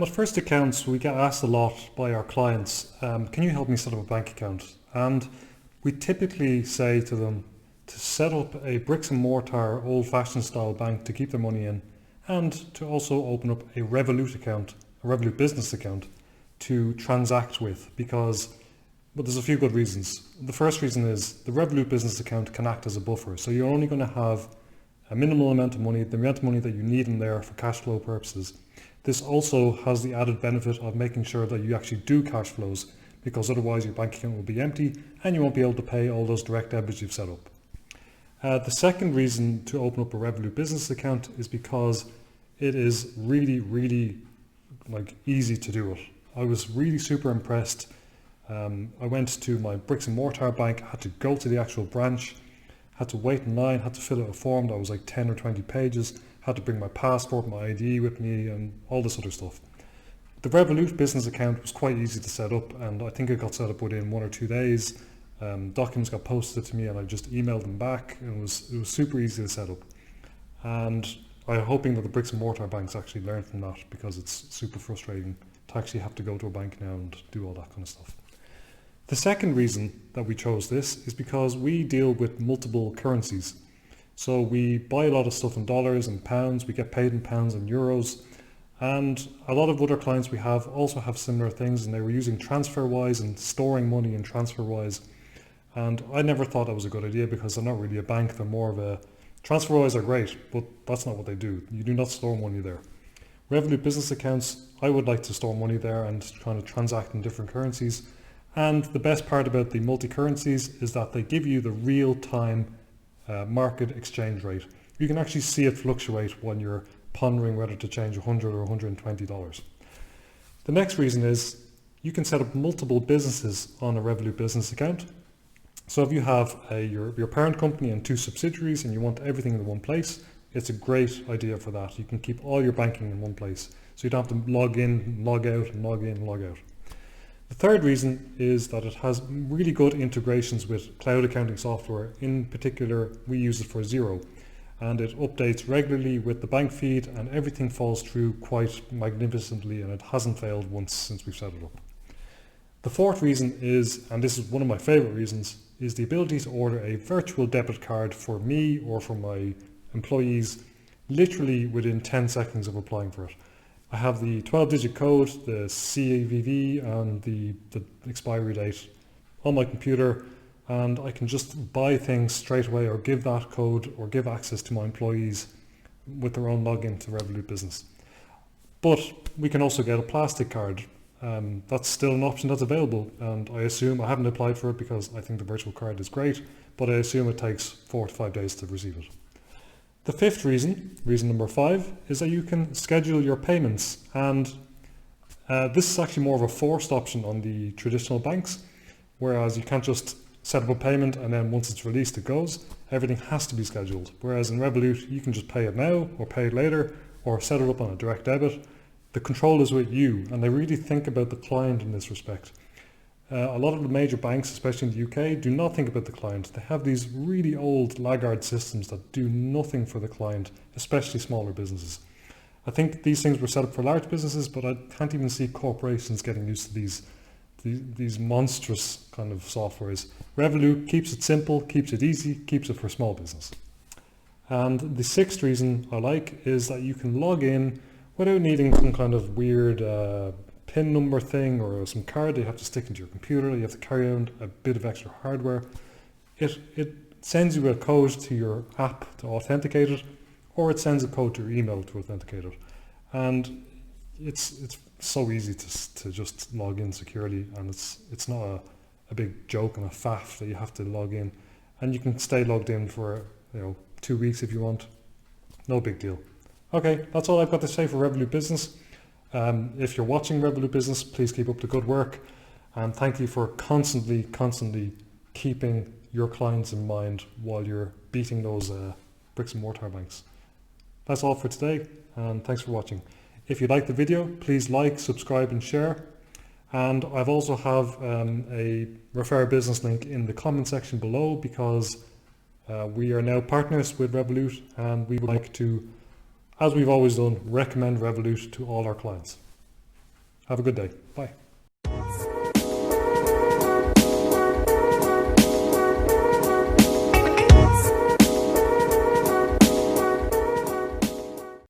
At First Accounts, we get asked a lot by our clients, can you help me set up a bank account? And we typically say to them to set up a bricks and mortar old-fashioned style bank to keep their money in, and to also open up a Revolut account, a Revolut Business account to transact with, because there's a few good reasons. The first reason is the Revolut Business account can act as a buffer, so you're only going to have a minimal amount of money, the amount of money that you need in there for cash flow purposes. This also has the added benefit of making sure that you actually do cash flows, because otherwise your bank account will be empty and you won't be able to pay all those direct debits you've set up. The second reason to open up a Revolut Business account is because it is really easy to do it. I was really super impressed. I went to my bricks and mortar bank, had to go to the actual branch, had to wait in line, had to fill out a form that was like 10 or 20 pages, had to bring my passport, my ID with me and all this other stuff. The Revolut Business account was quite easy to set up, and I think it got set up within 1 or 2 days. Documents got posted to me and I just emailed them back. It was super easy to set up. And I'm hoping that the bricks and mortar banks actually learn from that, because it's super frustrating to actually have to go to a bank now and do all that kind of stuff. The second reason that we chose this is because we deal with multiple currencies. So we buy a lot of stuff in dollars and pounds, we get paid in pounds and euros, and a lot of other clients we have also have similar things, and they were using TransferWise and storing money in TransferWise. And I never thought that was a good idea, because they're not really a bank, they're more of a... TransferWise are great, but that's not what they do. You do not store money there. Revolut Business accounts, I would like to store money there and kind of transact in different currencies. And the best part about the multi-currencies is that they give you the real-time market exchange rate. You can actually see it fluctuate when you're pondering whether to change $100 or $120. The next reason is you can set up multiple businesses on a Revolut Business account. So if you have your parent company and 2 subsidiaries and you want everything in one place, it's a great idea for that. You can keep all your banking in one place, so you don't have to log in, log out, and log in, log out. The third reason is that it has really good integrations with cloud accounting software. In particular, we use it for Xero, and it updates regularly with the bank feed, and everything falls through quite magnificently, and it hasn't failed once since we've set it up. The fourth reason is, and this is one of my favorite reasons, is the ability to order a virtual debit card for me or for my employees literally within 10 seconds of applying for it. I have the 12-digit code, the CVV and the expiry date on my computer, and I can just buy things straight away or give that code or give access to my employees with their own login to Revolut Business. But we can also get a plastic card. That's still an option that's available, and I assume, I haven't applied for it because I think the virtual card is great, but I assume it takes 4 to 5 days to receive it. The fifth reason number 5, is that you can schedule your payments, and this is actually more of a forced option on the traditional banks, whereas you can't just set up a payment and then once it's released it goes. Everything has to be scheduled, whereas in Revolut you can just pay it now or pay it later or set it up on a direct debit. The control is with you, and they really think about the client in this respect. A lot of the major banks, especially in the UK, do not think about the client. They have these really old laggard systems that do nothing for the client, especially smaller businesses. I think these things were set up for large businesses, but I can't even see corporations getting used to these monstrous kind of softwares. Revolut keeps it simple, keeps it easy, keeps it for small business. And the sixth reason I like is that you can log in without needing some kind of weird PIN number thing or some card that you have to stick into your computer. You have to carry around a bit of extra hardware. It sends you a code to your app to authenticate it, or it sends a code to your email to authenticate it. And it's so easy to just log in securely, and it's not a big joke and a faff that you have to log in. And you can stay logged in for 2 weeks if you want. No big deal. Okay, that's all I've got to say for Revolut Business. If you're watching Revolut Business, please keep up the good work, and thank you for constantly keeping your clients in mind while you're beating those bricks and mortar banks. That's all for today, and thanks for watching. If you like the video, please like, subscribe and share. And I've also have a refer a business link in the comment section below, because we are now partners with Revolut, and we would like to, as we've always done, recommend Revolut to all our clients. Have a good day. Bye.